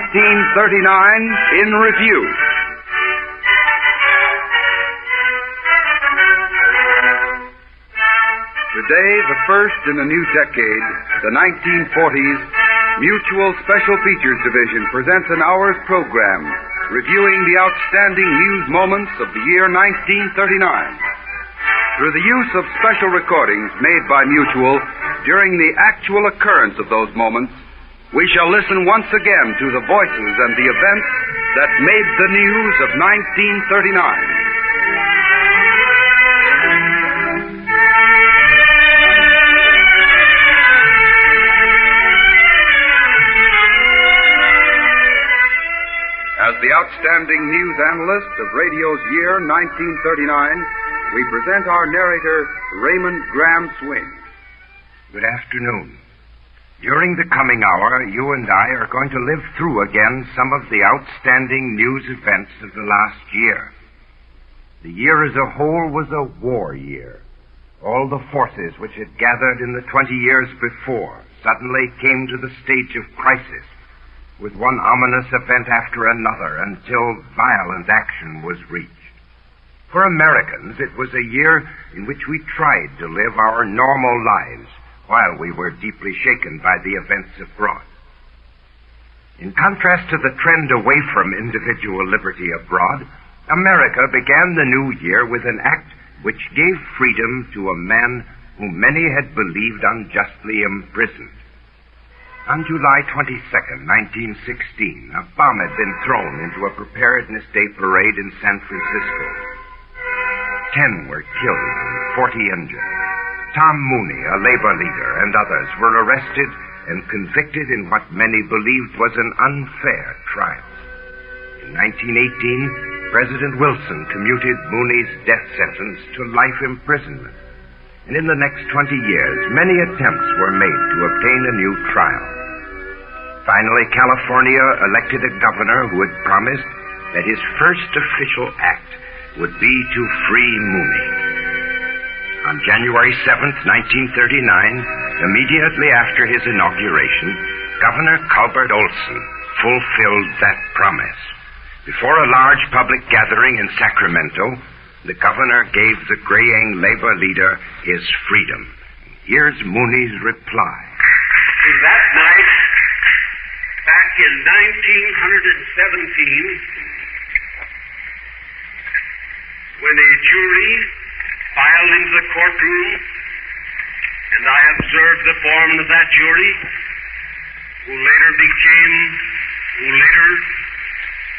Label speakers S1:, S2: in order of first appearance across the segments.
S1: 1939 in review. Today, the first in the new decade, the 1940s, Mutual Special Features Division presents an hour's program reviewing the outstanding news moments of the year 1939. Through the use of special recordings made by Mutual during the actual occurrence of those moments, we shall listen once again to the voices and the events that made the news of 1939. As the outstanding news analyst of radio's year 1939, we present our narrator, Raymond Graham Swing.
S2: Good afternoon. During the coming hour, you and I are going to live through again some of the outstanding news events of the last year. The year as a whole was a war year. All the forces which had gathered in the 20 years before suddenly came to the stage of crisis, with one ominous event after another until violent action was reached. For Americans, it was a year in which we tried to live our normal lives while we were deeply shaken by the events abroad. In contrast to the trend away from individual liberty abroad, America began the new year with an act which gave freedom to a man whom many had believed unjustly imprisoned. On July 22nd, 1916, a bomb had been thrown into a Preparedness Day parade in San Francisco. 10 were killed and 40 injured. Tom Mooney, a labor leader, and others were arrested and convicted in what many believed was an unfair trial. In 1918, President Wilson commuted Mooney's death sentence to life imprisonment. And in the next 20 years, many attempts were made to obtain a new trial. Finally, California elected a governor who had promised that his first official act would be to free Mooney. On January 7th, 1939, immediately after his inauguration, Governor Colbert Olson fulfilled that promise. Before a large public gathering in Sacramento, the governor gave the graying labor leader his freedom. Here's Mooney's reply.
S3: That night, back in 1917, when a jury filed into the courtroom, and I observed the foreman of that jury, who later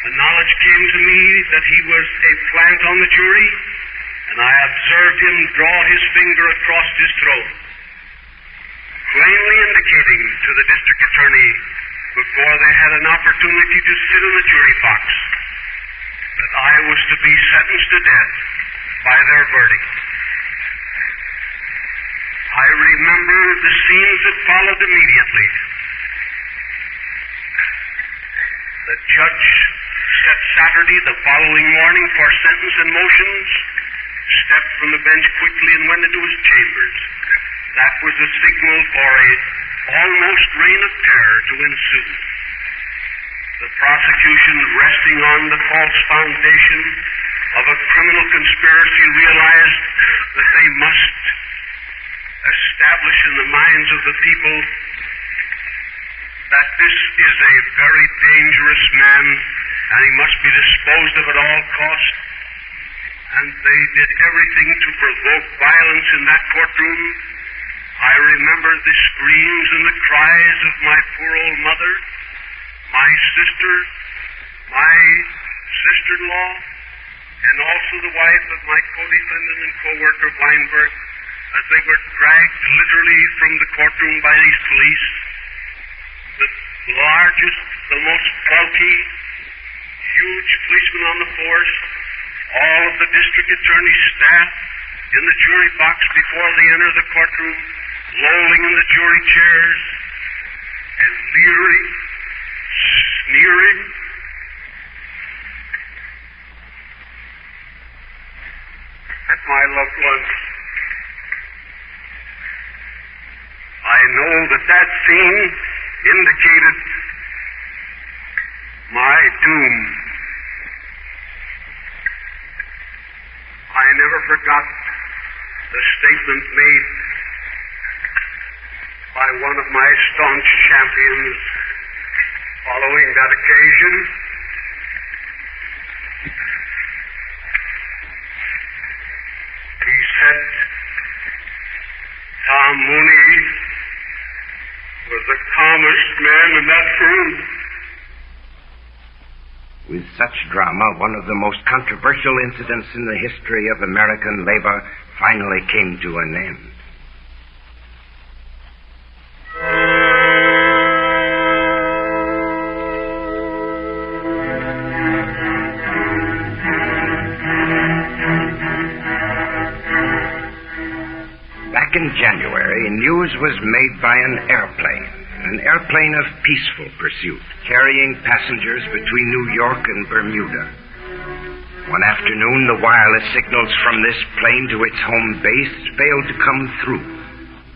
S3: the knowledge came to me that he was a plant on the jury, and I observed him draw his finger across his throat, plainly indicating to the district attorney before they had an opportunity to sit in the jury box that I was to be sentenced to death by their verdict. I remember the scenes that followed immediately. The judge set Saturday, the following morning, for sentence and motions, stepped from the bench quickly and went into his chambers. That was the signal for a almost reign of terror to ensue. The prosecution, resting on the false foundation of a criminal conspiracy, realized that they must establish in the minds of the people that this is a very dangerous man and he must be disposed of at all costs. And they did everything to provoke violence in that courtroom. I remember the screams and the cries of my poor old mother, my sister, my sister-in-law, and also the wife of my co-defendant and co-worker Weinberg, as they were dragged literally from the courtroom by these police. The largest, the most bulky, huge policemen on the force, all of the district attorney's staff in the jury box before they enter the courtroom, lolling in the jury chairs, and leering, sneering. At my loved ones. I know that scene indicated my doom. I never forgot the statement made by one of my staunch champions following that occasion. He said Tom Mooney was the calmest man in that room.
S2: With such drama, one of the most controversial incidents in the history of American labor finally came to an end. Back in January, news was made by an airplane of peaceful pursuit, carrying passengers between New York and Bermuda. One afternoon, the wireless signals from this plane to its home base failed to come through,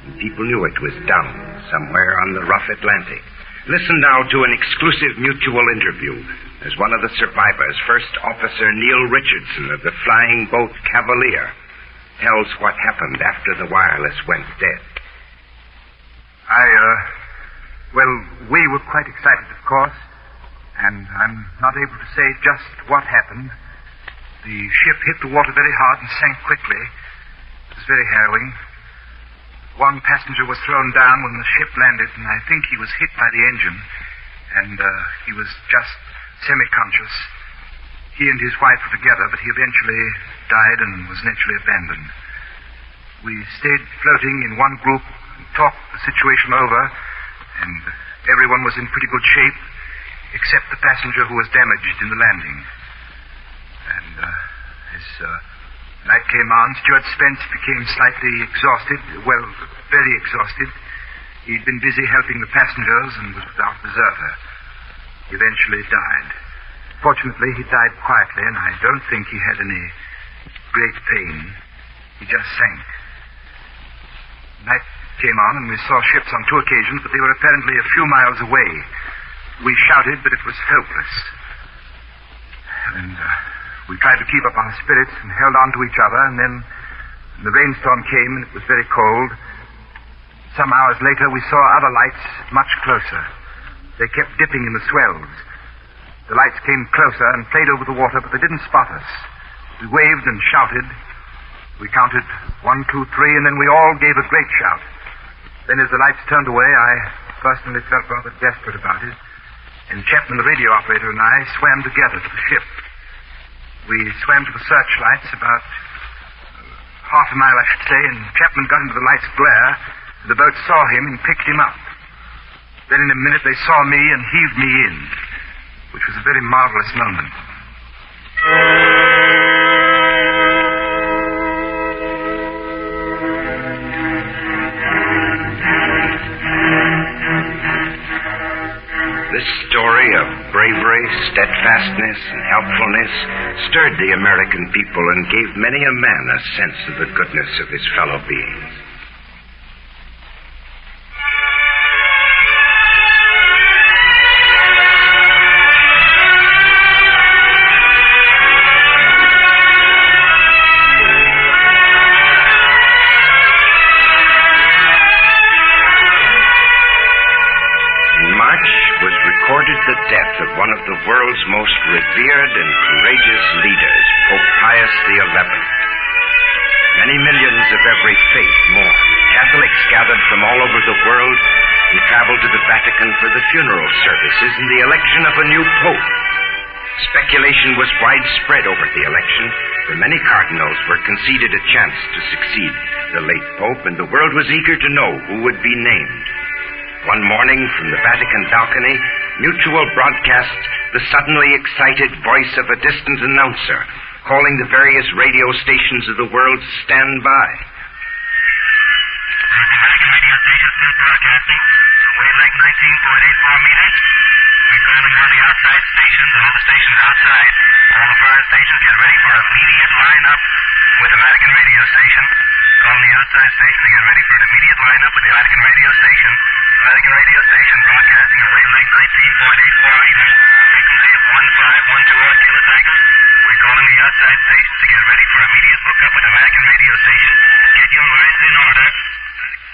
S2: and people knew it was down somewhere on the rough Atlantic. Listen now to an exclusive mutual interview as one of the survivors, First Officer Neil Richardson of the flying boat Cavalier, tells what happened after the wireless went dead.
S4: We were quite excited, of course, and I'm not able to say just what happened. The ship hit the water very hard and sank quickly. It was very harrowing. One passenger was thrown down when the ship landed, and I think he was hit by the engine, and he was just semi-conscious. He and his wife were together, but he eventually died and was naturally abandoned. We stayed floating in one group and talked the situation over, and everyone was in pretty good shape, except the passenger who was damaged in the landing. And as night came on, Stuart Spence became slightly exhausted, very exhausted. He'd been busy helping the passengers and was without deserter. He eventually died. Fortunately, he died quietly, and I don't think he had any great pain. He just sank. Night came on, and we saw ships on 2 occasions, but they were apparently a few miles away. We shouted, but it was hopeless. And we tried to keep up our spirits and held on to each other, and then the rainstorm came, and it was very cold. Some hours later, we saw other lights much closer. They kept dipping in the swells. The lights came closer and played over the water, but they didn't spot us. We waved and shouted. We counted 1, 2, 3, and then we all gave a great shout. Then as the lights turned away, I personally felt rather desperate about it. And Chapman, the radio operator, and I swam together to the ship. We swam to the searchlights about half a mile, I should say, and Chapman got into the light's glare. The boat saw him and picked him up. Then in a minute they saw me and heaved me in, which was a very marvelous moment.
S2: This story of bravery, steadfastness, and helpfulness stirred the American people and gave many a man a sense of the goodness of his fellow beings. The death of one of the world's most revered and courageous leaders, Pope Pius XI. Many millions of every faith mourned. Catholics gathered from all over the world and traveled to the Vatican for the funeral services and the election of a new pope. Speculation was widespread over the election, for many cardinals were conceded a chance to succeed the late pope, and the world was eager to know who would be named. One morning, from the Vatican balcony, Mutual broadcast the suddenly excited voice of a distant announcer, calling the various radio stations of the world to stand by.
S5: Vatican radio station still broadcasting. Wavelength 19.84 meters. We're calling on the outside stations, all the stations outside. All the foreign stations get ready for immediate line-up with the Vatican radio station. Calling the outside station to get ready for an immediate line-up with the Vatican radio station. Vatican radio station broadcasting at wavelength 19.84 meters, frequency of 1512 kilocycles. We're calling the outside stations to get ready for immediate hookup with the Vatican radio station. Schedule is in order.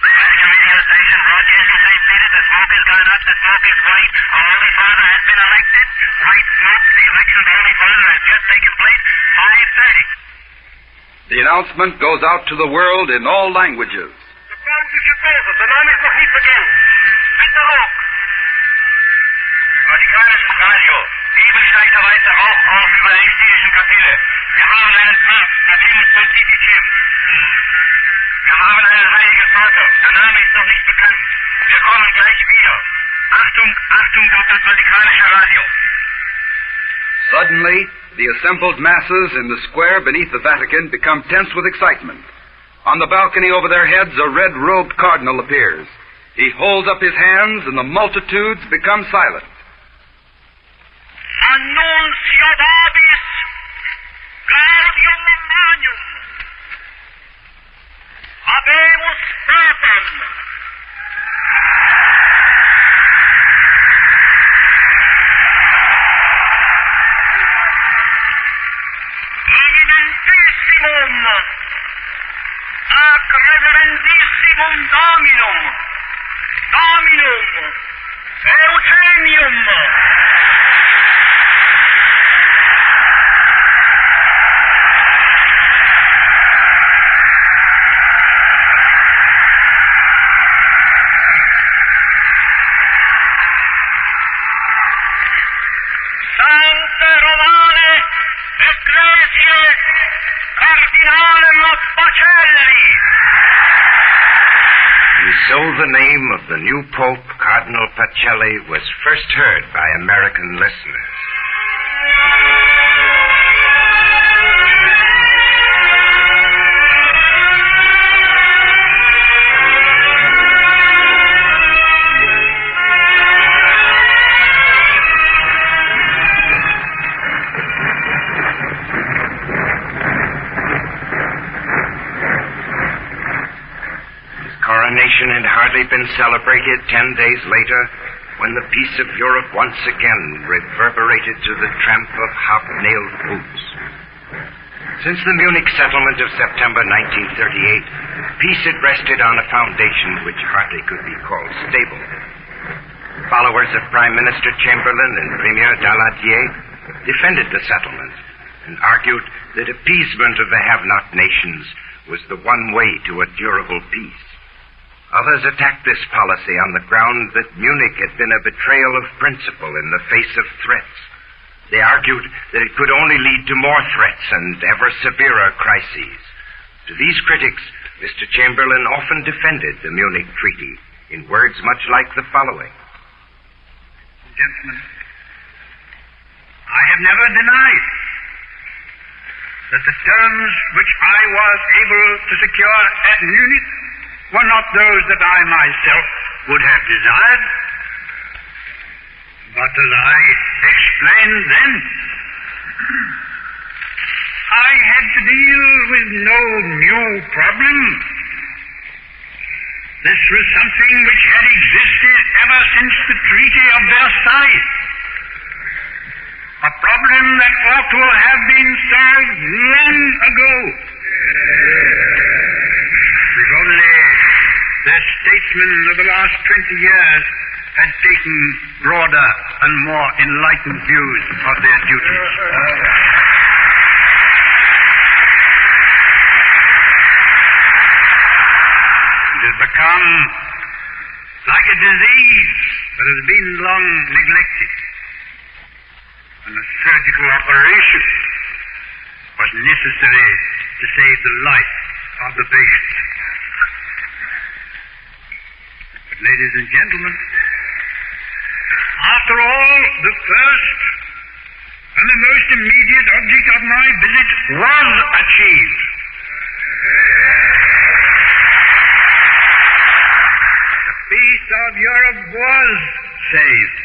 S5: Vatican radio station broadcasting St. Peter. The smoke has gone up. The smoke is white. Our Holy Father has been elected. White smoke. The election of the Holy Father has just taken place. 5:30.
S1: The announcement goes out to the world in all languages.
S5: Vatikanisches Radio. Eben steigt der weiße Rauch auf über der Extinischen Kapelle. Wir haben einen Papst, der Pontifizium. Wir haben einen heiligen Vater. Der Name ist noch nicht bekannt. Wir kommen gleich wieder. Achtung, Achtung auf das Vatikanische Radio.
S1: Suddenly, the assembled masses in the square beneath the Vatican become tense with excitement. On the balcony over their heads, a red-robed cardinal appears. He holds up his hands, and the multitudes become silent.
S5: Annunciabis Gaudium Magnum. Habemus Papam. Eminentissimum ac reverendissimum Dominum Eugenium. Sancte Romane Ecclesiae Cardinalem Pacelli.
S2: And so the name of the new Pope, Cardinal Pacelli, was first heard by American listeners. Coronation had hardly been celebrated 10 days later when the peace of Europe once again reverberated to the tramp of hobnailed boots. Since the Munich settlement of September 1938, peace had rested on a foundation which hardly could be called stable. Followers of Prime Minister Chamberlain and Premier Daladier defended the settlement and argued that appeasement of the have-not nations was the one way to a durable peace. Others attacked this policy on the ground that Munich had been a betrayal of principle in the face of threats. They argued that it could only lead to more threats and ever severer crises. To these critics, Mr. Chamberlain often defended the Munich Treaty in words much like the following.
S3: Gentlemen, I have never denied that the terms which I was able to secure at Munich were not those that I myself would have desired. But as I explained then, I had to deal with no new problem. This was something which had existed ever since the Treaty of Versailles. A problem that ought to have been solved long ago. If only the statesmen of the last 20 years had taken broader and more enlightened views of their duties. It has become like a disease that has been long neglected, and a surgical operation was necessary to save the life of the patient. But, ladies and gentlemen, after all, the first and the most immediate object of my visit was achieved. The peace of Europe was saved.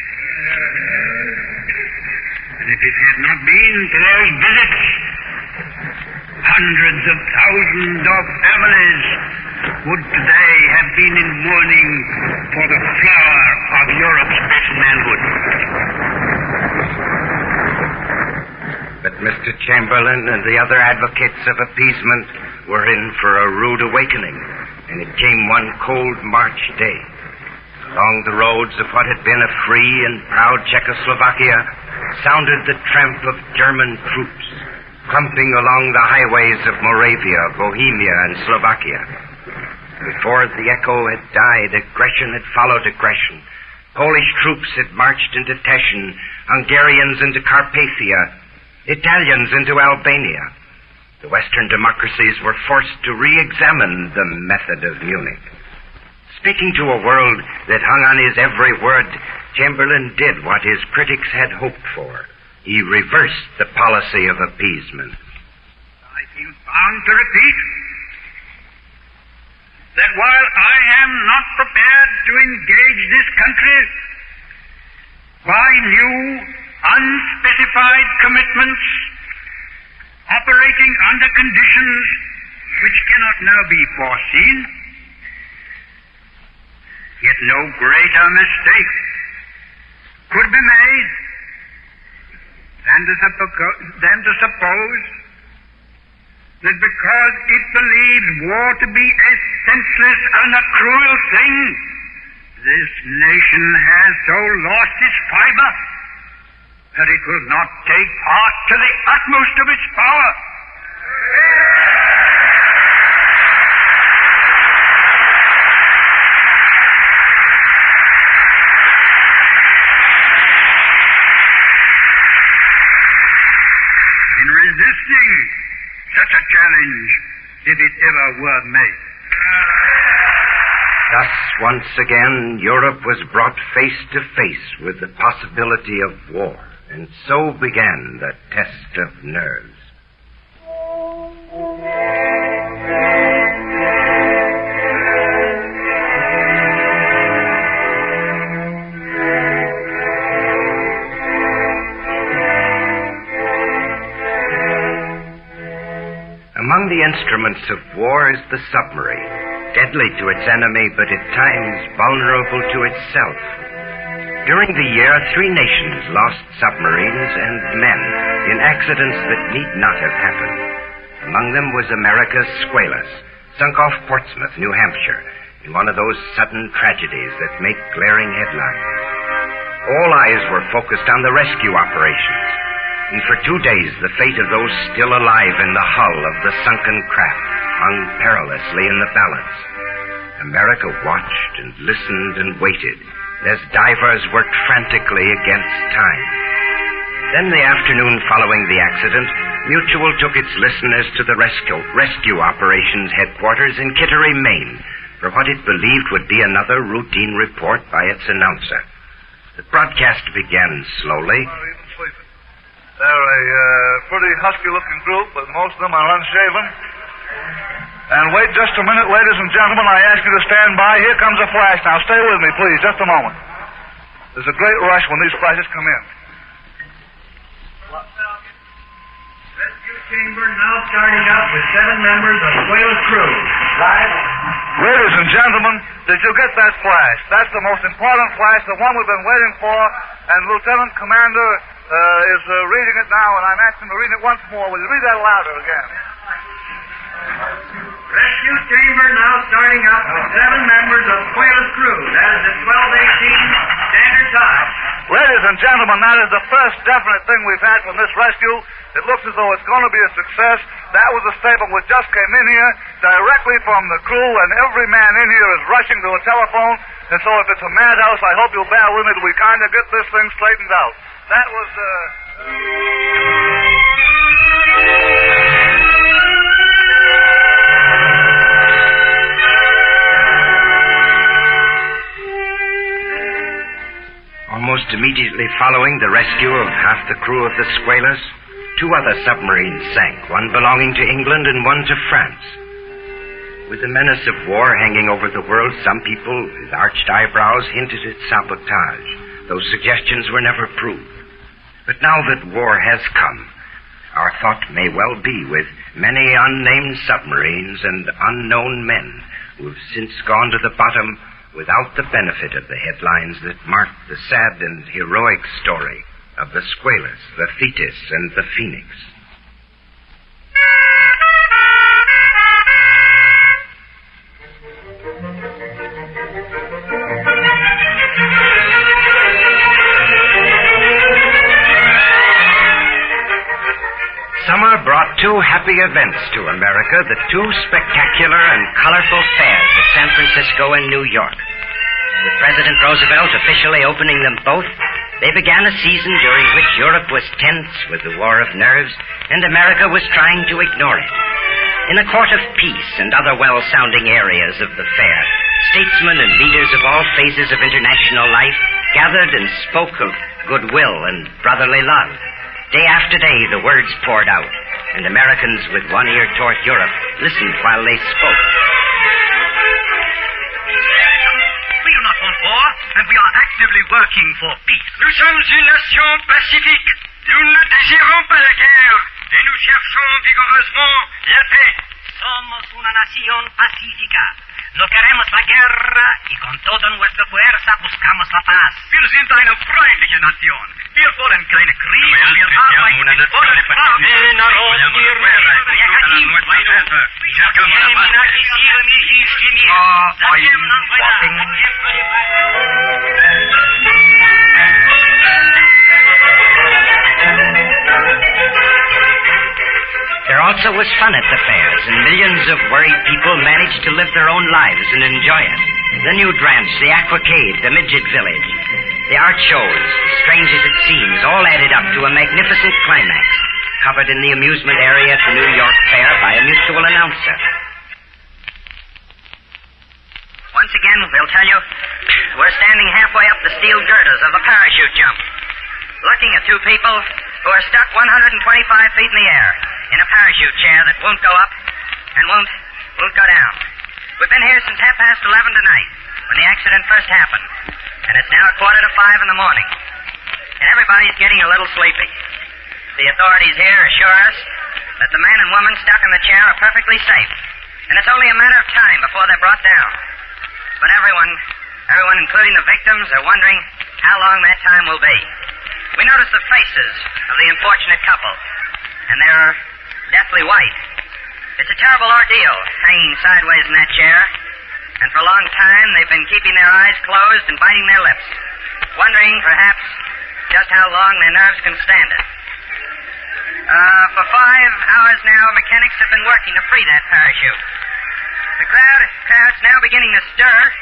S3: And if it had not been for those visits, hundreds of thousands of families
S6: would today have been in mourning for the flower of Europe's best manhood.
S2: But Mr. Chamberlain and the other advocates of appeasement were in for a rude awakening, and it came one cold March day. Along the roads of what had been a free and proud Czechoslovakia sounded the tramp of German troops, clumping along the highways of Moravia, Bohemia, and Slovakia. Before the echo had died, aggression had followed aggression. Polish troops had marched into Teschen, Hungarians into Carpathia, Italians into Albania. The Western democracies were forced to re-examine the method of Munich. Speaking to a world that hung on his every word, Chamberlain did what his critics had hoped for. He reversed the policy of appeasement.
S6: I feel bound to repeat that while I am not prepared to engage this country by new, unspecified commitments operating under conditions which cannot now be foreseen, yet no greater mistake could be made than to suppose that because it believes war to be a senseless and a cruel thing, this nation has so lost its fiber that it will not take part to the utmost of its power. In resisting such a challenge, if it ever were made.
S2: Thus, once again, Europe was brought face to face with the possibility of war, and so began the test of nerves. Among the instruments of war is the submarine, deadly to its enemy, but at times vulnerable to itself. During the year, 3 nations lost submarines and men in accidents that need not have happened. Among them was America's Squalus, sunk off Portsmouth, New Hampshire, in one of those sudden tragedies that make glaring headlines. All eyes were focused on the rescue operations, and for 2 days the fate of those still alive in the hull of the sunken craft hung perilously in the balance. America watched and listened and waited as divers worked frantically against time. Then the afternoon following the accident, Mutual took its listeners to the rescue operations headquarters in Kittery, Maine, for what it believed would be another routine report by its announcer. The broadcast began slowly.
S7: They're a pretty husky-looking group, but most of them are unshaven. And wait just a minute, ladies and gentlemen. I ask you to stand by. Here comes a flash. Now, stay with me, please, just a moment. There's a great rush when these flashes come in.
S6: Rescue chamber now starting up with 7 members of Squalus crew. Live.
S7: Ladies and gentlemen, did you get that flash? That's the most important flash, the one we've been waiting for. And Lieutenant Commander is reading it now, and I'm asking him to read it once more. Will you read that louder again?
S6: Rescue chamber now starting up with 7 members of Squalus crew. That is at 12:18 Standard Time.
S7: Ladies and gentlemen, that is the first definite thing we've had from this rescue. It looks as though it's going to be a success. That was a statement which just came in here directly from the crew, and every man in here is rushing to a telephone. And so if it's a madhouse, I hope you'll bear with me till we kind of get this thing straightened out. That was,
S2: Almost immediately following the rescue of half the crew of the Squalus, 2 other submarines sank, one belonging to England and one to France. With the menace of war hanging over the world, some people with arched eyebrows hinted at sabotage. Those suggestions were never proved. But now that war has come, our thought may well be with many unnamed submarines and unknown men who have since gone to the bottom without the benefit of the headlines that marked the sad and heroic story of the Squalus, the Thetis, and the Phoenix. Summer brought two happy events to America, the two spectacular and colorful fairs of San Francisco and New York. With President Roosevelt officially opening them both, they began a season during which Europe was tense with the war of nerves, and America was trying to ignore it. In a court of peace and other well-sounding areas of the fair, statesmen and leaders of all phases of international life gathered and spoke of goodwill and brotherly love. Day after day, the words poured out, and Americans with one ear toward Europe listened while they spoke.
S5: We do not want war, and we are actively working for peace. Nous sommes une nation pacifique. Nous ne désirons pas la guerre, et nous cherchons vigoureusement la paix. Somos una nación pacífica. No queremos la guerra y con toda nuestra fuerza buscamos la paz. Wir sind eine freundliche Nation. Wir wollen keine Kriege. Wir arbeiten mit voller Kraft.
S4: Are you walking?
S2: There also was fun at the fairs, and millions of worried people managed to live their own lives and enjoy it. The nude ranch, the aquacade, the midget village, the art shows, strange as it seems, all added up to a magnificent climax, covered in the amusement area at the New York Fair by a mutual announcer.
S8: Once again, we'll tell you, we're standing halfway up the steel girders of the parachute jump, looking at two people who are stuck 125 feet in the air in a parachute chair that won't go up and won't go down. We've been here since 11:30 tonight, when the accident first happened, and it's now 4:45 in the morning, and everybody's getting a little sleepy. The authorities here assure us that the man and woman stuck in the chair are perfectly safe, and it's only a matter of time before they're brought down. But everyone, including the victims, are wondering how long that time will be. We notice the faces of the unfortunate couple, and they're deathly white. It's a terrible ordeal, hanging sideways in that chair, and for a long time they've been keeping their eyes closed and biting their lips, wondering, perhaps, just how long their nerves can stand it. For 5 hours now, mechanics have been working to free that parachute. The crowd's now beginning to stir.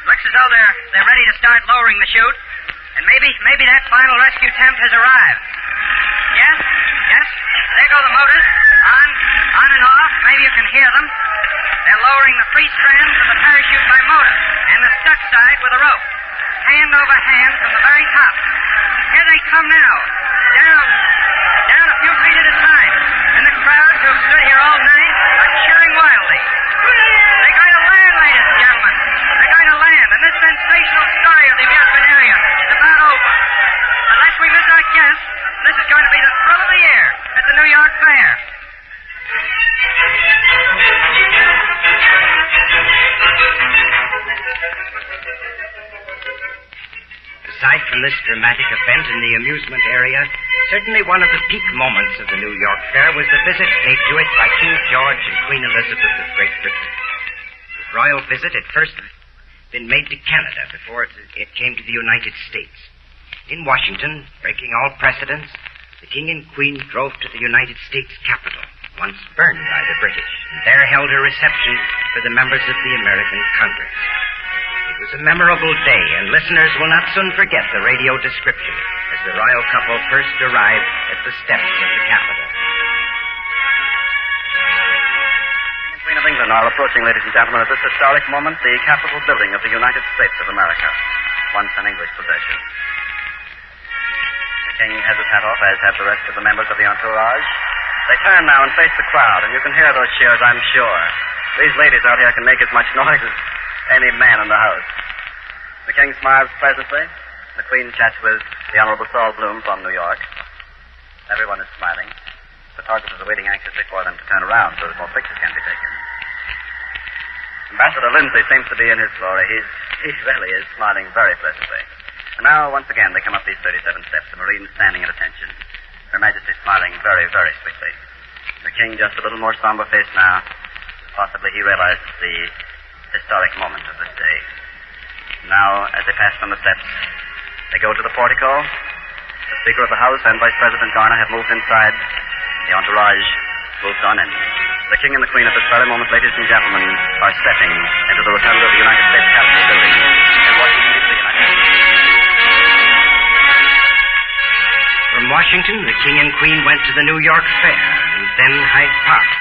S8: Looks as though they're ready to start lowering the chute, and maybe that final rescue attempt has arrived. Yes, there go the motors, on and off. Maybe you can hear them. They're lowering the free strands of the parachute by motor, and the stuck side with a rope, hand over hand from the very top. Here they come now, down a few feet at a time, and the crowds who've stood here all night are cheering wildly. They're going to land, ladies and gentlemen. They're going to land, and this sensational story of the amusement area is about over. Unless we miss our guess, this is going to be the thrill of the year at the New York Fair.
S2: Aside from this dramatic event in the amusement area, certainly one of the peak moments of the New York Fair was the visit paid to it by King George and Queen Elizabeth of Great Britain. The royal visit had first been made to Canada before it came to the United States. In Washington, breaking all precedents, the King and Queen drove to the United States Capitol, once burned by the British, and there held a reception for the members of the American Congress. It was a memorable day, and listeners will not soon forget the radio description as the royal couple first arrived at the steps of the Capitol.
S9: King and Queen of England are approaching, ladies and gentlemen, at this historic moment, the Capitol building of the United States of America, once an English possession. The King has his hat off, as have the rest of the members of the entourage. They turn now and face the crowd, and you can hear those cheers, I'm sure. These ladies out here can make as much noise as any man in the house. The King smiles pleasantly. The Queen chats with the Honorable Saul Bloom from New York. Everyone is smiling. Photographers are waiting anxiously for them to turn around so that more pictures can be taken. Ambassador Lindsay seems to be in his glory. He really is smiling very pleasantly. And now, once again, they come up these 37 steps, the Marines standing at attention. Her Majesty smiling very, very sweetly. The King just a little more somber-faced now. Possibly he realized the historic moment of this day. Now, as they pass from the steps, they go to the portico. The Speaker of the House and Vice President Garner have moved inside. The entourage moves on in. The King and the Queen at this very moment, ladies and gentlemen, are stepping into the rotunda of the United States Capitol building in Washington, D.C.
S10: From Washington, the King and Queen went to the New York Fair and then Hyde Park.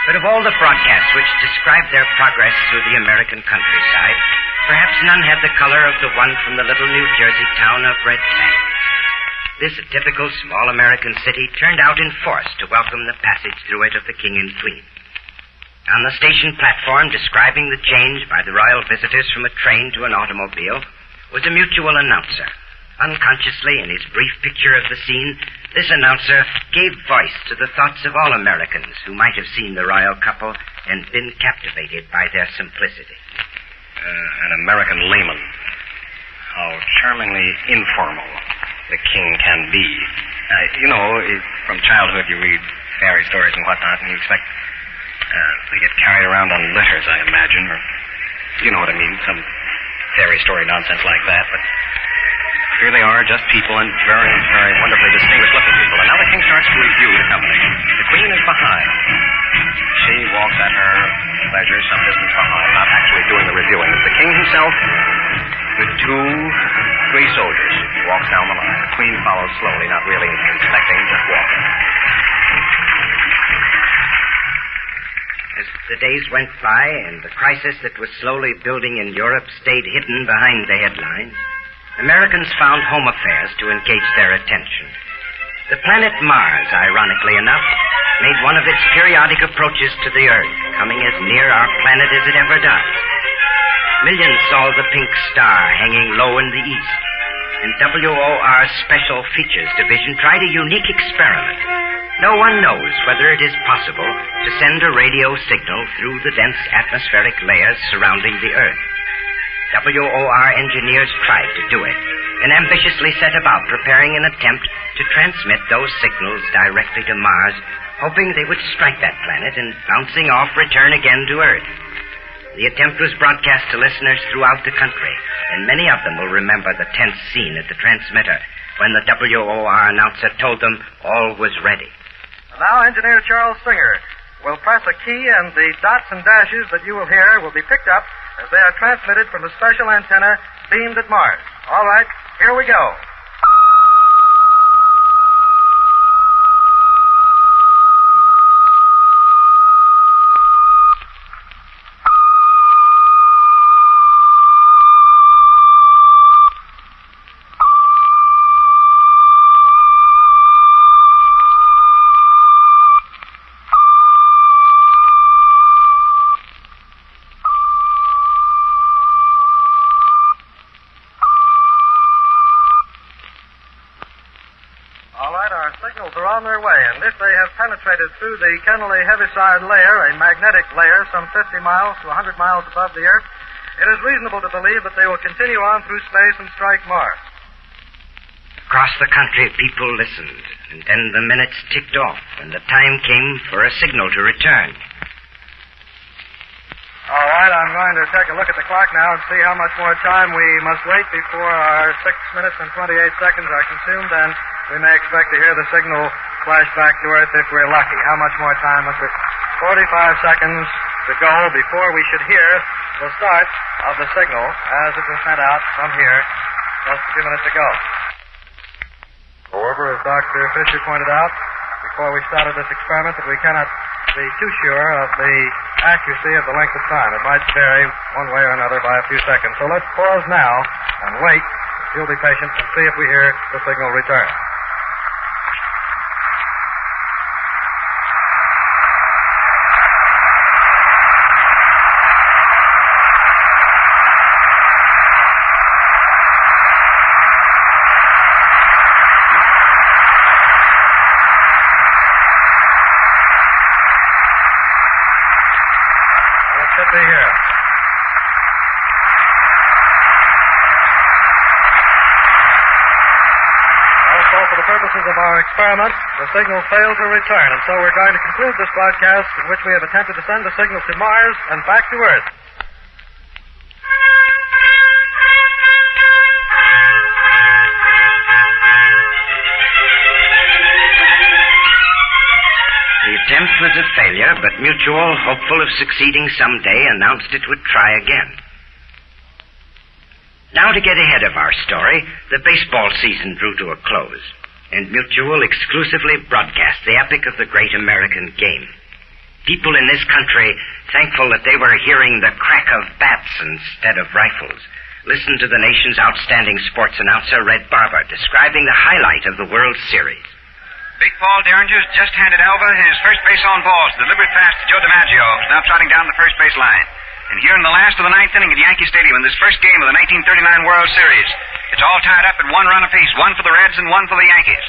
S10: But of all the broadcasts which described their progress through the American countryside, perhaps none had the color of the one from the little New Jersey town of Red Bank. This typical small American city turned out in force to welcome the passage through it of the King and Queen. On the station platform describing the change by the royal visitors from a train to an automobile was a mutual announcer. Unconsciously, in his brief picture of the scene, this announcer gave voice to the thoughts of all Americans who might have seen the royal couple and been captivated by their simplicity.
S11: An American layman. How charmingly informal the king can be. From childhood you read fairy stories and whatnot, and you expect they get carried around on litters, I imagine, or you know what I mean, some fairy story nonsense like that, but here they are, just people, and very, very wonderfully distinguished-looking people. And now the king starts to review the company. The Queen is behind. She walks at her leisure some distance behind, not actually doing the reviewing. The king himself, with three soldiers, walks down the line. The Queen follows slowly, not really inspecting, just walking.
S10: As the days went by and the crisis that was slowly building in Europe stayed hidden behind the headlines, Americans found home affairs to engage their attention. The planet Mars, ironically enough, made one of its periodic approaches to the Earth, coming as near our planet as it ever does. Millions saw the pink star hanging low in the east, and WOR's Special Features Division tried a unique experiment. No one knows whether it is possible to send a radio signal through the dense atmospheric layers surrounding the Earth. WOR engineers tried to do it, and ambitiously set about preparing an attempt to transmit those signals directly to Mars, hoping they would strike that planet and, bouncing off, return again to Earth. The attempt was broadcast to listeners throughout the country, and many of them will remember the tense scene at the transmitter when the WOR announcer told them all was ready.
S12: And now, Engineer Charles Singer will press a key, and the dots and dashes that you will hear will be picked up as they are transmitted from a special antenna beamed at Mars. All right, here we go. On their way, and if they have penetrated through the Kennelly Heaviside layer, a magnetic layer some 50 miles to 100 miles above the Earth, it is reasonable to believe that they will continue on through space and strike Mars.
S10: Across the country, people listened, and then the minutes ticked off, and the time came for a signal to return.
S12: All right, I'm going to take a look at the clock now and see how much more time we must wait before our 6 minutes and 28 seconds are consumed, and we may expect to hear the signal flash back to Earth if we're lucky. How much more time must we... 45 seconds to go before we should hear the start of the signal as it was sent out from here just a few minutes ago. However, as Dr. Fisher pointed out before we started this experiment, that we cannot be too sure of the accuracy of the length of time. It might vary one way or another by a few seconds. So let's pause now and wait. You'll be patient and see if we hear the signal return. Should be here. so for the purposes of our experiment, the signal failed to return, and so we're going to conclude this broadcast in which we have attempted to send the signal to Mars and back to Earth.
S10: The attempt was a failure, but Mutual, hopeful of succeeding someday, announced it would try again. Now, to get ahead of our story, the baseball season drew to a close, and Mutual exclusively broadcast the epic of the great American game. People in this country, thankful that they were hearing the crack of bats instead of rifles, listened to the nation's outstanding sports announcer, Red Barber, describing the highlight of the World Series.
S13: Big Paul Derringer's just handed over his first base on balls, delivered pass to Joe DiMaggio, who's now trotting down the first base line. And here in the last of the ninth inning at Yankee Stadium in this first game of the 1939 World Series, it's all tied up at 1 run apiece, one for the Reds and one for the Yankees.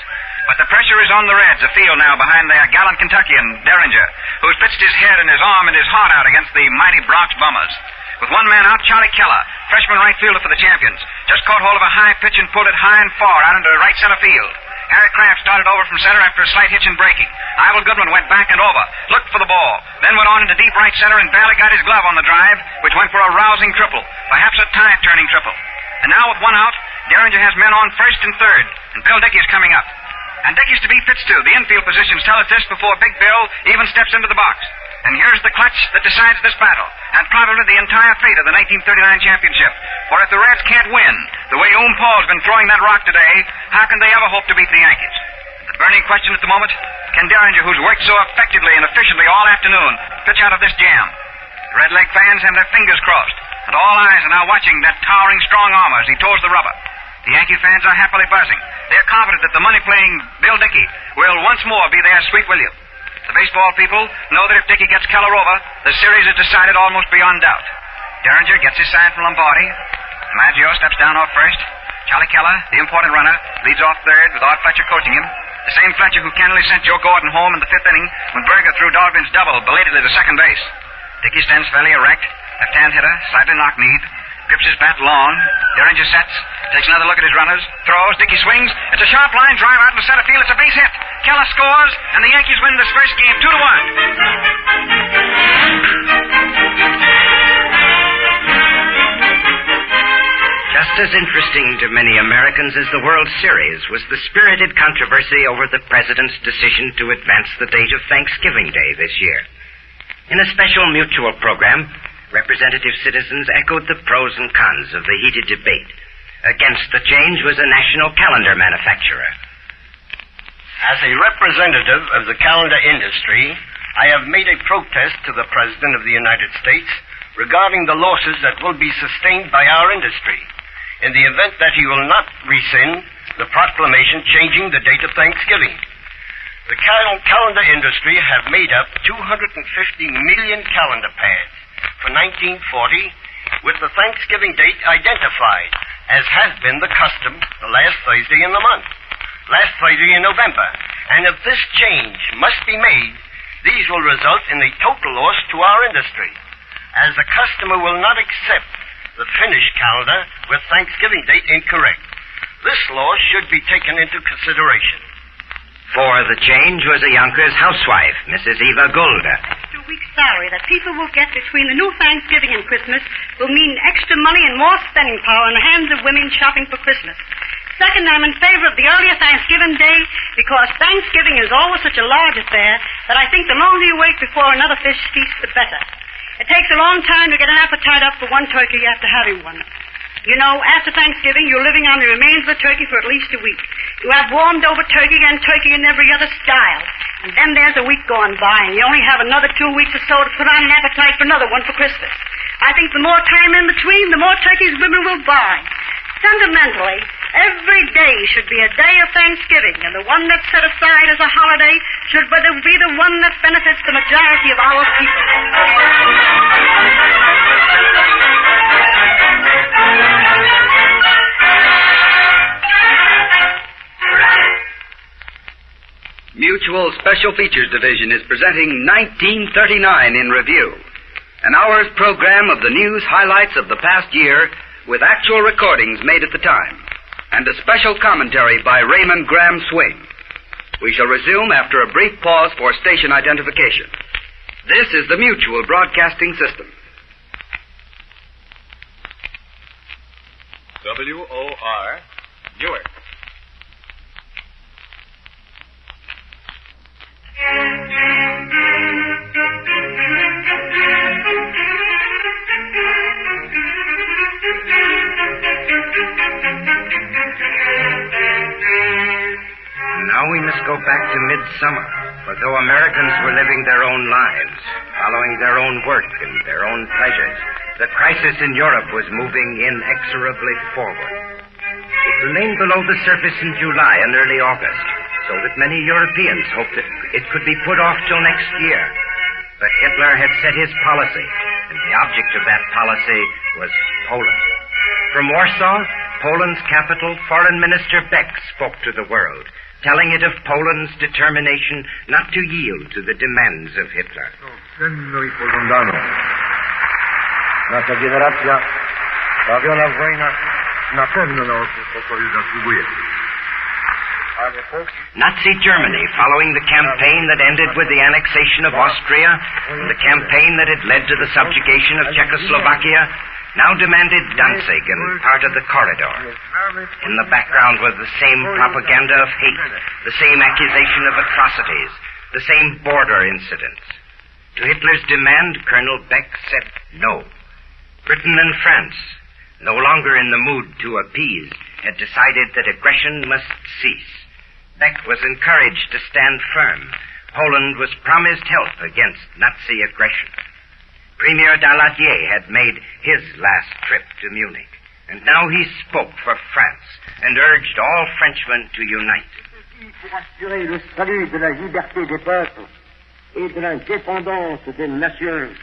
S13: But the pressure is on the Reds, afield now behind their gallant Kentuckian, Derringer, who's pitched his head and his arm and his heart out against the mighty Bronx Bummers. With one man out, Charlie Keller, freshman right fielder for the champions, just caught hold of a high pitch and pulled it high and far out into right center field. Harry Kraft started over from center after a slight hitch and breaking. Ivor Goodwin went back and over, looked for the ball, then went on into deep right center and barely got his glove on the drive, which went for a rousing triple, perhaps a tide-turning triple. And now with one out, Derringer has men on first and third, and Bill Dickey's coming up. And Dickey's to be pitched to. The infield positions tell us this before Big Bill even steps into the box. And here's the clutch that decides this battle, and probably the entire fate of the 1939 championship. For if the Reds can't win, the way Paul's been throwing that rock today, how can they ever hope to beat the Yankees? The burning question at the moment, can Derringer, who's worked so effectively and efficiently all afternoon, pitch out of this jam? The Red Leg fans have their fingers crossed, and all eyes are now watching that towering strong arm as he toes the rubber. The Yankee fans are happily buzzing. They're confident that the money-playing Bill Dickey will once more be their sweet William. The baseball people know that if Dickey gets Keller over, the series is decided almost beyond doubt. Derringer gets his sign from Lombardi. DiMaggio steps down off first. Charlie Keller, the imported runner, leads off third with Art Fletcher coaching him. The same Fletcher who candidly sent Joe Gordon home in the fifth inning when Berger threw Dahlgren's double belatedly to second base. Dickey stands fairly erect, left-hand hitter, slightly knock-kneed, grips his bat long. Derringer sets, takes another look at his runners, throws, Dickey swings. It's a sharp line drive out into center field. It's a base hit. Keller scores, and the Yankees win this first game 2-1.
S10: Just as interesting to many Americans as the World Series was the spirited controversy over the President's decision to advance the date of Thanksgiving Day this year. In a special Mutual program, representative citizens echoed the pros and cons of the heated debate. Against the change was a national calendar manufacturer.
S14: As a representative of the calendar industry, I have made a protest to the President of the United States regarding the losses that will be sustained by our industry in the event that he will not rescind the proclamation changing the date of Thanksgiving. The calendar industry have made up 250 million calendar pads for 1940 with the Thanksgiving date identified, as has been the custom the last Thursday in the month, last Thursday in November. And if this change must be made, these will result in a total loss to our industry, as the customer will not accept the finished calendar with Thanksgiving date incorrect. This loss should be taken into consideration.
S10: For the change was a Yonkers housewife, Mrs. Eva Golda.
S15: Extra week's salary that people will get between the new Thanksgiving and Christmas will mean extra money and more spending power in the hands of women shopping for Christmas. Second, I'm in favor of the earlier Thanksgiving Day because Thanksgiving is always such a large affair that I think the longer you wait before another fish feast, the better. It takes a long time to get an appetite up for one turkey after having one. You know, after Thanksgiving, you're living on the remains of the turkey for at least a week. You have warmed over turkey and turkey in every other style. And then there's a week going by, and you only have another 2 weeks or so to put on an appetite for another one for Christmas. I think the more time in between, the more turkeys women will buy. Fundamentally, every day should be a day of Thanksgiving, and the one that's set aside as a holiday should be the one that benefits the majority of our people.
S1: Mutual Special Features Division is presenting 1939 in review, an hour's program of the news highlights of the past year with actual recordings made at the time. and a special commentary by Raymond Graham Swing. We shall resume after a brief pause for station identification. This is the Mutual Broadcasting System.
S16: WOR, Newark.
S10: Now we must go back to midsummer, for though Americans were living their own lives, following their own work and their own pleasures, the crisis in Europe was moving inexorably forward. It remained below the surface in July and early August, so that many Europeans hoped that it could be put off till next year. But Hitler had set his policy, and the object of that policy was Poland. From Warsaw, Poland's capital, Foreign Minister Beck spoke to the world, telling it of Poland's determination not to yield to the demands of Hitler.
S17: Cenno I pożądano. Nasza generacja bawiona w wojnach na pewno na pokoju zasługuje.
S10: Nazi Germany, following the campaign that ended with the annexation of Austria and the campaign that had led to the subjugation of Czechoslovakia, now demanded Danzig and part of the corridor. In the background was the same propaganda of hate, the same accusation of atrocities, the same border incidents. To Hitler's demand, Colonel Beck said no. Britain and France, no longer in the mood to appease, had decided that aggression must cease. Beck was encouraged to stand firm. Poland was promised help against Nazi aggression. Premier Daladier had made his last trip to Munich, and now he spoke for France and urged all Frenchmen to unite.
S18: Pour assurer le salut de la liberté des peuples et de l'indépendance des nations,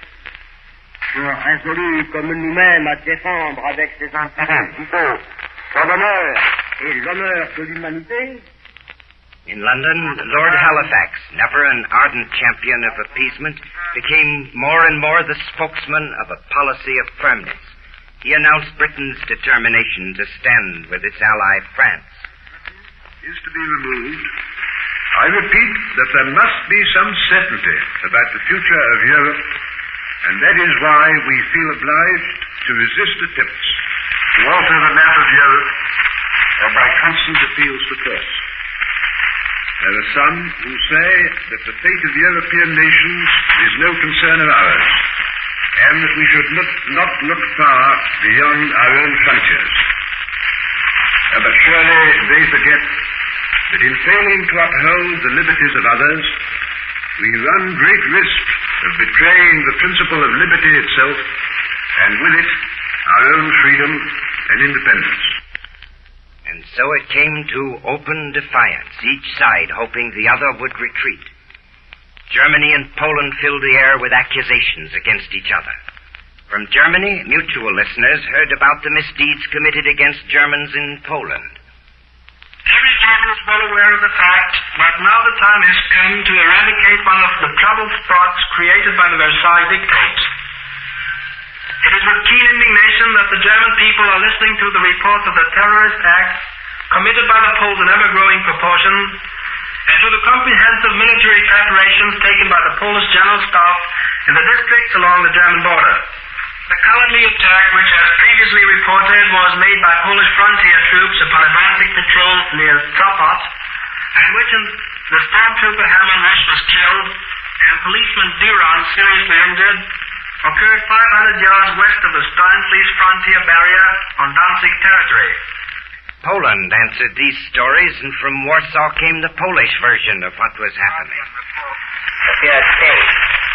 S18: résolus comme nous-mêmes à défendre avec ses intérêts vitaux son honneur et l'honneur de l'humanité.
S10: In London, Lord Halifax, never an ardent champion of appeasement, became more and more the spokesman of a policy of firmness. He announced Britain's determination to stand with its ally France.
S19: Is to be removed. I repeat that there must be some certainty about the future of Europe, and that is why we feel obliged to resist attempts to alter the map of Europe or by constant appeals to force. There are some who say that the fate of European nations is no concern of ours, and that we should not look far beyond our own frontiers. But surely they forget that in failing to uphold the liberties of others, we run great risk of betraying the principle of liberty itself, and with it, our own freedom and independence.
S10: And so it came to open defiance, each side hoping the other would retreat. Germany and Poland filled the air with accusations against each other. From Germany, mutual listeners heard about the misdeeds committed against Germans in Poland.
S20: Every German is well aware of the fact that now the time has come to eradicate one of the troubled spots created by the Versailles dictates. It is with keen indignation that the German people are listening to the reports of the terrorist acts committed by the Poles in ever-growing proportion, and to the comprehensive military preparations taken by the Polish General Staff in the districts along the German border. The cowardly attack, which as previously reported was made by Polish frontier troops upon advancing patrols near Sopot, and which the stormtrooper Hermann Resch was killed and policeman Duran seriously injured, occurred 500 yards west of the Steinflies frontier barrier on Danzig territory.
S10: Poland answered these stories, and from Warsaw came the Polish version of what was happening.
S8: Appeared safe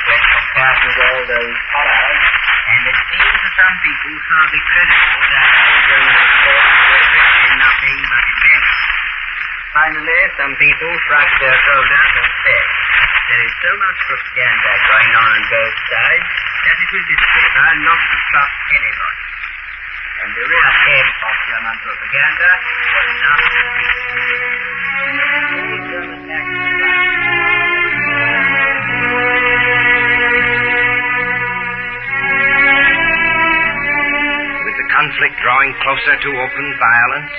S8: when compared with all those horrors, and it seems to some people hardly credible that all German reports were written in nothing but invention. Finally, some people shrugged their shoulders and said, there is so much propaganda going on both sides that it will be safer not to trust anybody. And the real aim of German propaganda was not to
S10: With the conflict drawing closer to open violence,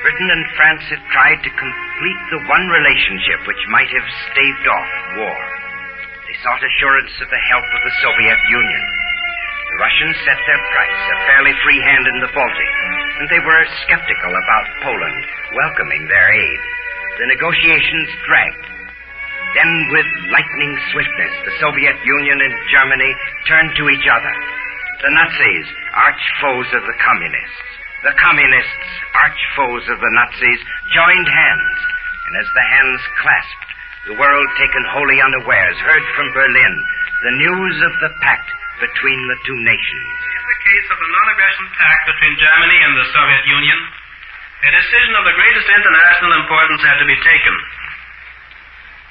S10: Britain and France had tried to complete the one relationship which might have staved off war. They sought assurance of the help of the Soviet Union. The Russians set their price, a fairly free hand in the Baltic, and they were skeptical about Poland welcoming their aid. The negotiations dragged. Then, with lightning swiftness, the Soviet Union and Germany turned to each other. The Nazis, arch foes of the Communists. The Communists, arch foes of the Nazis, joined hands, and as the hands clasped, the world, taken wholly unawares, heard from Berlin the news of the pact between the two nations.
S20: In the case of the non-aggression pact between Germany and the Soviet Union, a decision of the greatest international importance had to be taken.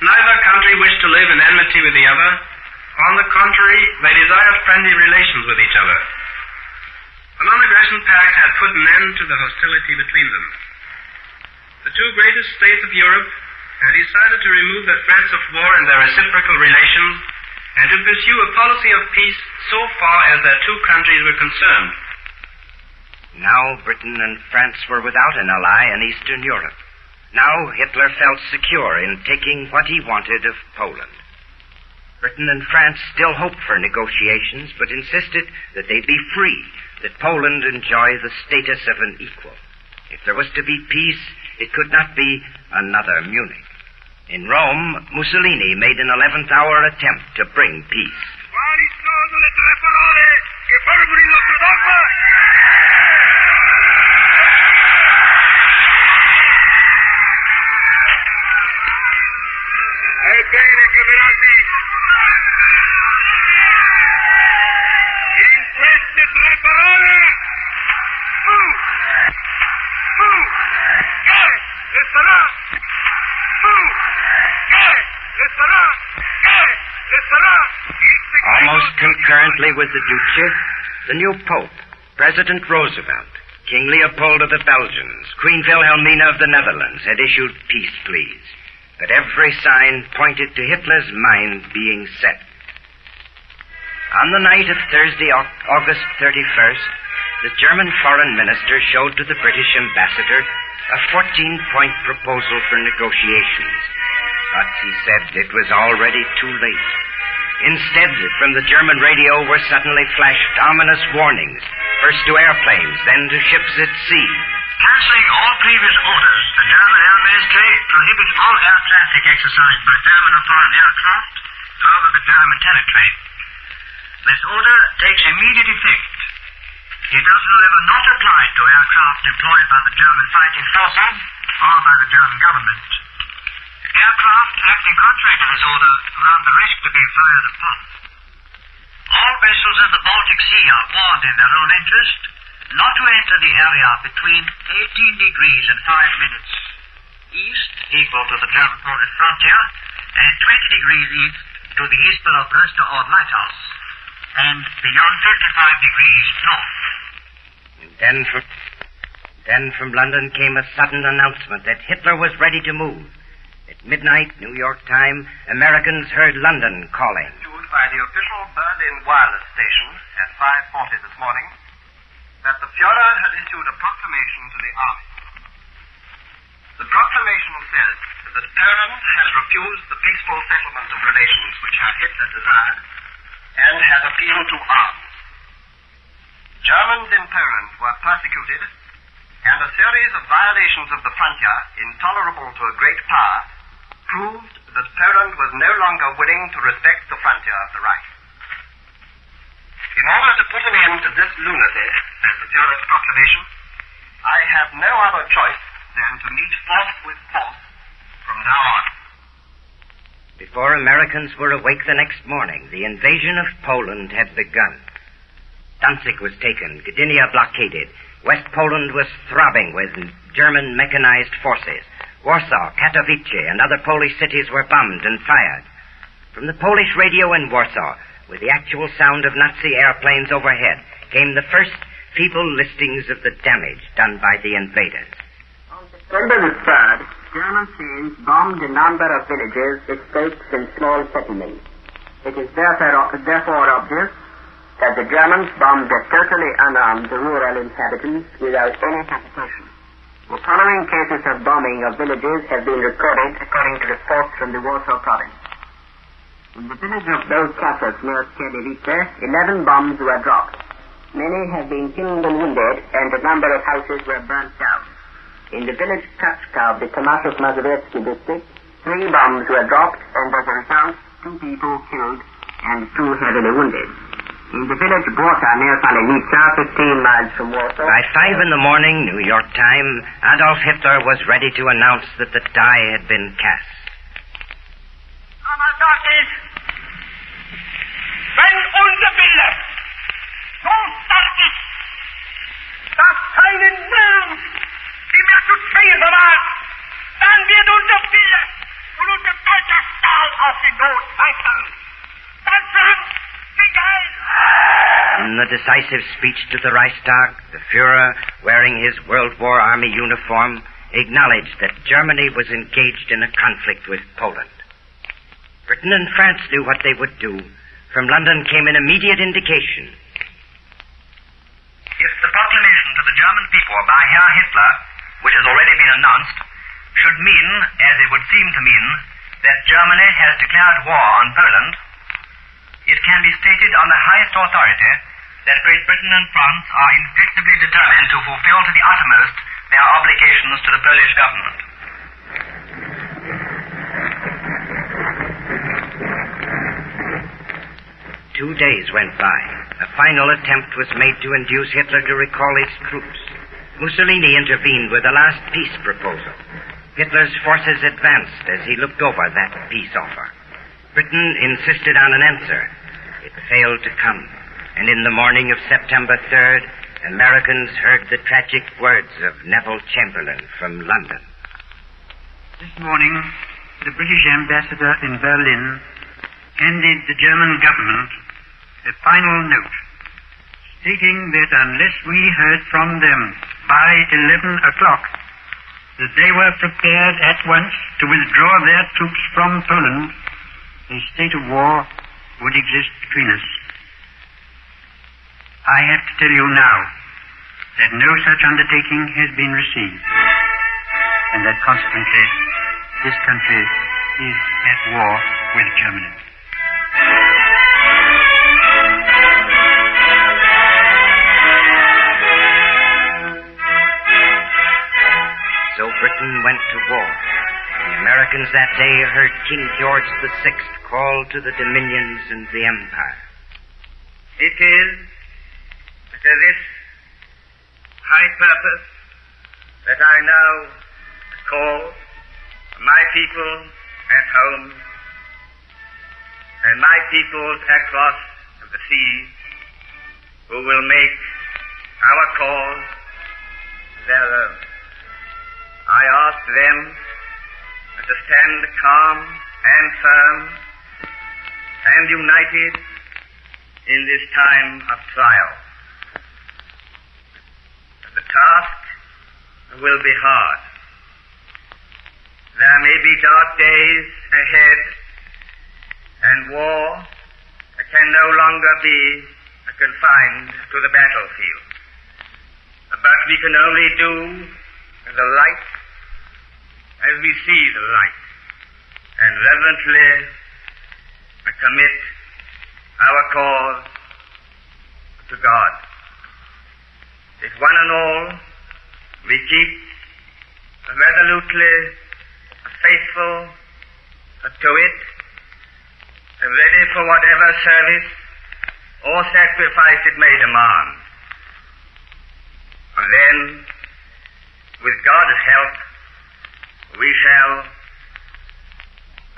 S20: Neither country wished to live in enmity with the other. On the contrary, they desired friendly relations with each other. The non-aggression pact had put an end to the hostility between them. The two greatest states of Europe had decided to remove the threats of war in their reciprocal relations and to pursue a policy of peace so far as their two countries were concerned.
S10: Now Britain and France were without an ally in Eastern Europe. Now Hitler felt secure in taking what he wanted of Poland. Britain and France still hoped for negotiations, but insisted that they be free, that Poland enjoy the status of an equal. If there was to be peace, it could not be another Munich. In Rome, Mussolini made an 11th-hour attempt to bring peace.
S3: Quali sono le tre parole che formano il nostro dogma? Ebbene, camerati, in queste tre parole, e sarà,
S10: Almost concurrently with the Duce, the new Pope, President Roosevelt, King Leopold of the Belgians, Queen Wilhelmina of the Netherlands had issued peace pleas. But every sign pointed to Hitler's mind being set. On the night of Thursday, August 31st, the German foreign minister showed to the British ambassador a 14-point proposal for negotiations. But he said it was already too late. Instead, from the German radio were suddenly flashed ominous warnings, first to airplanes, then to ships at sea.
S5: Cancelling all previous orders, the German Air Ministry prohibits all air traffic exercised by German or foreign aircraft over the German territory. This order takes immediate effect. It does, however, not apply to aircraft employed by the German fighting forces or by the German government. Aircraft acting contrary to this order run the risk to be fired upon. All vessels in the Baltic Sea are warned in their own interest not to enter the area between 18 degrees and 5 minutes east, equal to the German-Polish frontier, and 20 degrees east to the eastward of Brüsterord Lighthouse, and beyond 55 degrees north.
S10: Then from London came a sudden announcement that Hitler was ready to move. At midnight, New York time, Americans heard London calling.
S21: By the official Berlin wireless station at 5:40 this morning, that the Führer had issued a proclamation to the army. The proclamation says that Poland has refused the peaceful settlement of relations which Hitler desired and has appealed to arms. Germans in Poland were persecuted, and a series of violations of the frontier, intolerable to a great power, proved that Poland was no longer willing to respect the frontier of the Reich. In order to put an end to this lunacy, says the Führer's proclamation, I have no other choice than to meet force with force from now on.
S10: Before Americans were awake the next morning, the invasion of Poland had begun. Danzig was taken, Gdynia blockaded, West Poland was throbbing with German mechanized forces. Warsaw, Katowice, and other Polish cities were bombed and fired. From the Polish radio in Warsaw, with the actual sound of Nazi airplanes overhead, came the first feeble listings of the damage done by the invaders.
S22: On September the 3rd, German planes bombed a number of villages, estates, and small settlements. It is therefore obvious that the Germans bombed the totally unarmed rural inhabitants without any hesitation. The following cases of bombing of villages have been recorded according to reports from the Warsaw province. In the village of Belkacek near Kierniewice, 11 bombs were dropped. Many have been killed and wounded, and a number of houses were burnt down. In the village Kachka of the Tomaszów Mazowiecki district, 3 bombs were dropped, and as a result, 2 people killed and 2 heavily wounded. In the village Błota near Palenica, 15 miles from Warsaw...
S10: By 5 in the morning, New York time, Adolf Hitler was ready to announce that the die had been cast.
S5: Aber das ist, wenn unser Wille so stark ist, dass keinen Mensch die mehr zu sehen vermag, dann wird unser Wille und unser alter Stahl auf die Not weitern. Dann sind die Geist.
S10: In the decisive speech to the Reichstag, the Führer, wearing his World War Army uniform, acknowledged that Germany was engaged in a conflict with Poland. Britain and France knew what they would do. From London came an immediate indication.
S21: If the proclamation to the German people by Herr Hitler, which has already been announced, should mean, as it would seem to mean, that Germany has declared war on Poland, it can be stated on the highest authority that Great Britain and France are inflexibly determined to fulfill to the uttermost their obligations to the Polish government.
S10: 2 days went by. A final attempt was made to induce Hitler to recall his troops. Mussolini intervened with a last peace proposal. Hitler's forces advanced as he looked over that peace offer. Britain insisted on an answer. It failed to come, and in the morning of September 3rd, Americans heard the tragic words of Neville Chamberlain from London.
S6: This morning, the British ambassador in Berlin handed the German government a final note stating that unless we heard from them by 11 o'clock, that they were prepared at once to withdraw their troops from Poland, a state of war would exist between us. I have to tell you now that no such undertaking has been received, and that consequently this country is at war with Germany.
S10: So Britain went to war. The Americans that day heard King George VI call to the dominions and the empire.
S6: It is to this high purpose that I now call my people at home and my peoples across the seas who will make our cause their own. I ask them to stand calm and firm and united in this time of trial. The task will be hard. There may be dark days ahead, and war can no longer be confined to the battlefield. But we can only do the light as we see the light, and reverently commit our cause to God. If one and all we keep resolutely faithful to it, ready for whatever service or sacrifice it may demand, then, with God's help, we shall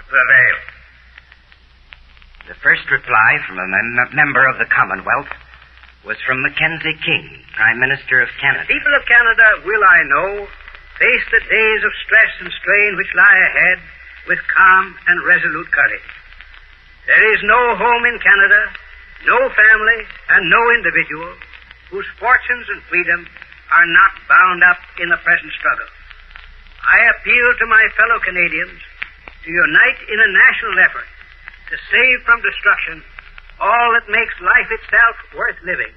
S6: prevail.
S10: The first reply from a member of the Commonwealth was from Mackenzie King, Prime Minister of Canada.
S7: The people of Canada will, I know, face the days of stress and strain which lie ahead with calm and resolute courage. There is no home in Canada, no family, and no individual whose fortunes and freedom are not bound up in the present struggle. I appeal to my fellow Canadians to unite in a national effort to save from destruction all that makes life itself worth living,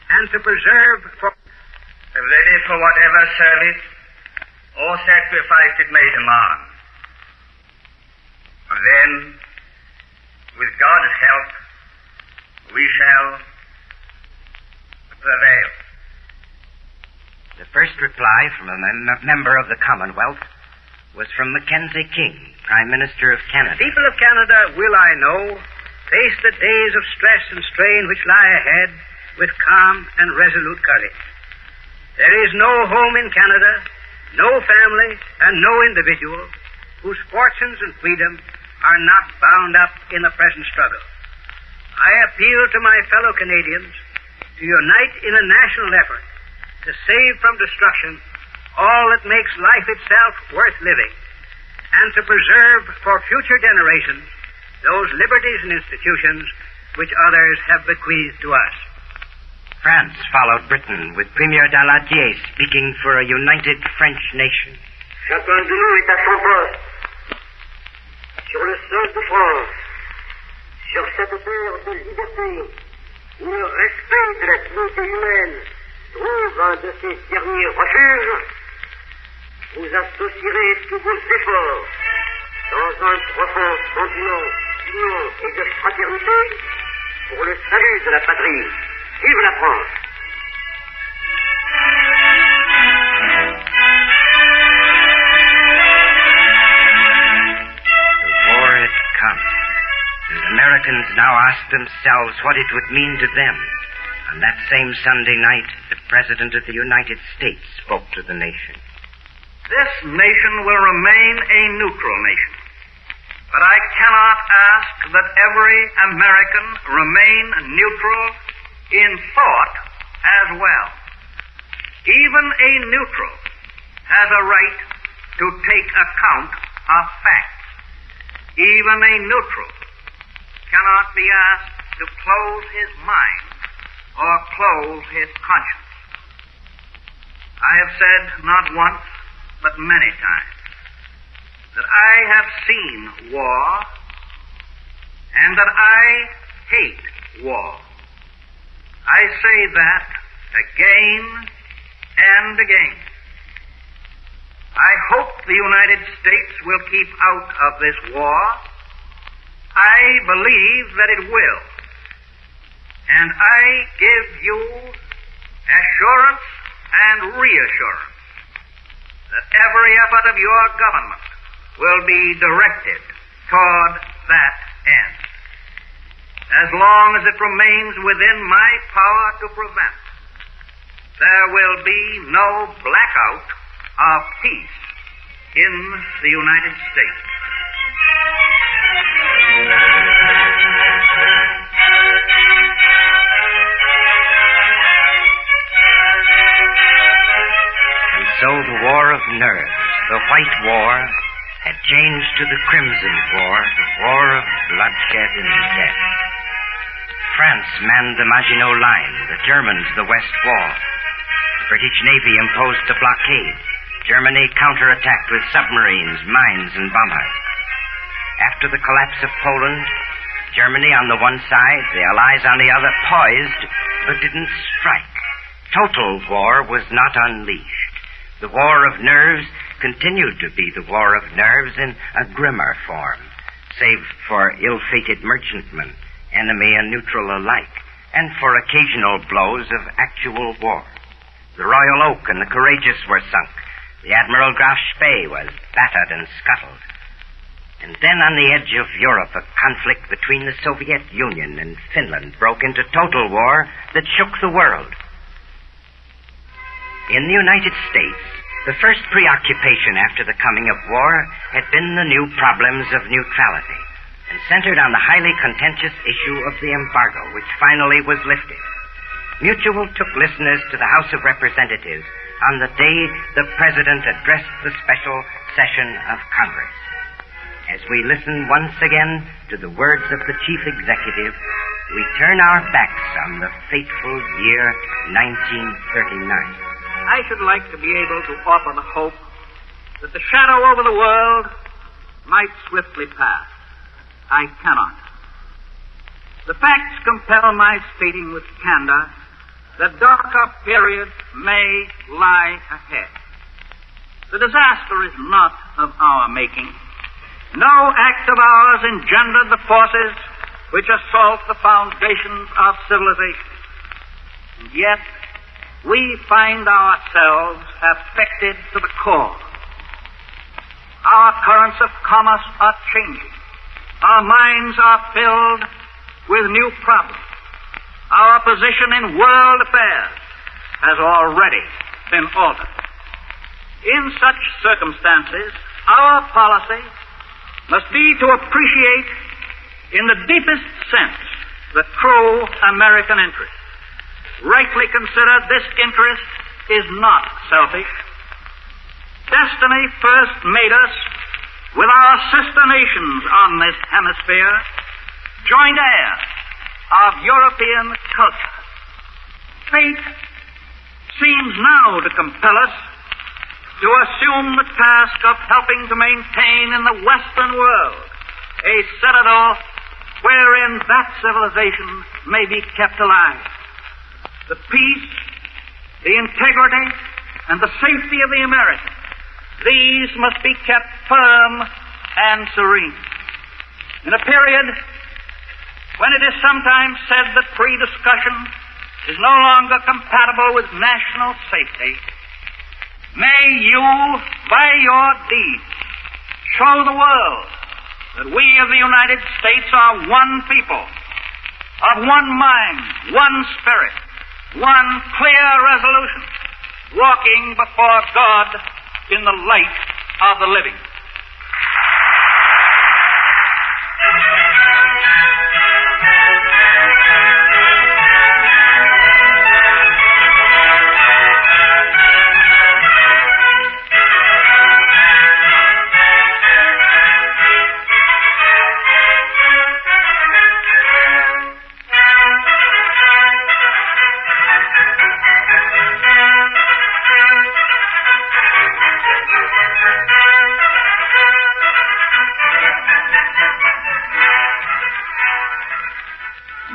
S7: and to preserve for...
S6: Ready for whatever service
S2: or sacrifice it may demand. Then, with God's help, we shall prevail.
S10: The first reply from a member of the Commonwealth was from Mackenzie King, Prime Minister of Canada.
S7: The people of Canada will, I know, face the days of stress and strain which lie ahead with calm and resolute courage. There is no home in Canada, no family, and no individual whose fortunes and freedom are not bound up in the present struggle. I appeal to my fellow Canadians to unite in a national effort to save from destruction all that makes life itself worth living, and to preserve for future generations those liberties and institutions which others have bequeathed to us.
S10: France followed Britain, with Premier Daladier speaking for a united French nation.
S18: Chacun de nous est à son poste, sur le sol de France, sur cette terre de liberté, où le respect de la dignité humaine trouve un de ses derniers refuges. Vous associerez tous vos efforts dans un profond sentiment d'union et de fraternité pour le salut de la patrie. Vive la France!
S10: The war had come, and Americans now asked themselves what it would mean to them. On that same Sunday night, the President of the United States spoke to the nation.
S2: This nation will remain a neutral nation, but I cannot ask that every American remain neutral in thought as well. Even a neutral has a right to take account of facts. Even a neutral cannot be asked to close his mind or close his conscience. I have said not once, but many times, that I have seen war and that I hate war. I say that again and again. I hope the United States will keep out of this war. I believe that it will. And I give you assurance and reassurance that every effort of your government will be directed toward that end. As long as it remains within my power to prevent, there will be no blackout of peace in the United States.
S10: And so the war of nerves, the White War, had changed to the Crimson War, the war of bloodshed and death. France manned the Maginot Line, the Germans the West Wall. The British Navy imposed the blockade. Germany counterattacked with submarines, mines, and bombers. After the collapse of Poland, Germany on the one side, the Allies on the other, poised, but didn't strike. Total war was not unleashed. The war of nerves continued to be the war of nerves in a grimmer form, save for ill-fated merchantmen, enemy and neutral alike, and for occasional blows of actual war. The Royal Oak and the Courageous were sunk. The Admiral Graf Spee was battered and scuttled. And then on the edge of Europe, a conflict between the Soviet Union and Finland broke into total war that shook the world. In the United States, the first preoccupation after the coming of war had been the new problems of neutrality, and centered on the highly contentious issue of the embargo, which finally was lifted. Mutual took listeners to the House of Representatives on the day the President addressed the special session of Congress. As we listen once again to the words of the Chief Executive, we turn our backs on the fateful year 1939.
S2: I should like to be able to offer the hope that the shadow over the world might swiftly pass. I cannot. The facts compel my stating with candor that darker periods may lie ahead.
S4: The disaster is not of our making. No act of ours engendered the forces which assault the foundations of civilization. And yet, we find ourselves affected to the core. Our currents of commerce are changing. Our minds are filled with new problems. Our position in world affairs has already been altered. In such circumstances, our policy must be to appreciate in the deepest sense the true American interest. Rightly consider this interest is not selfish. Destiny first made us with our sister nations on this hemisphere, joined heirs of European culture. Fate seems now to compel us to assume the task of helping to maintain in the Western world a citadel wherein that civilization may be kept alive. The peace, the integrity, and the safety of the Americans, these must be kept firm and serene. In a period when it is sometimes said that free discussion is no longer compatible with national safety, may you, by your deeds, show the world that we of the United States are one people, of one mind, one spirit, one clear resolution, walking before God in the light of the living.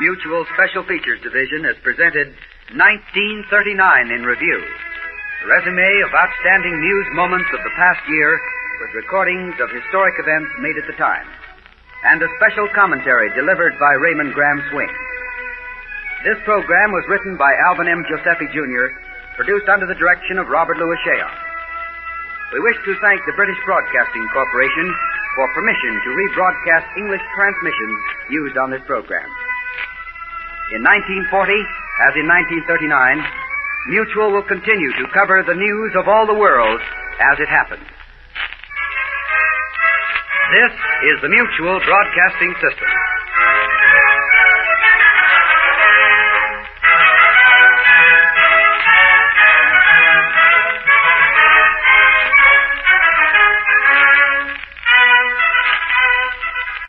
S1: Mutual Special Features Division has presented 1939 in review, a resume of outstanding news moments of the past year with recordings of historic events made at the time, and a special commentary delivered by Raymond Graham Swing. This program was written by Alvin M. Giuseppe, Jr., produced under the direction of Robert Louis Cheon. We wish to thank the British Broadcasting Corporation for permission to rebroadcast English transmissions used on this program. In 1940, as in 1939, Mutual will continue to cover the news of all the world as it happens. This is the Mutual Broadcasting System.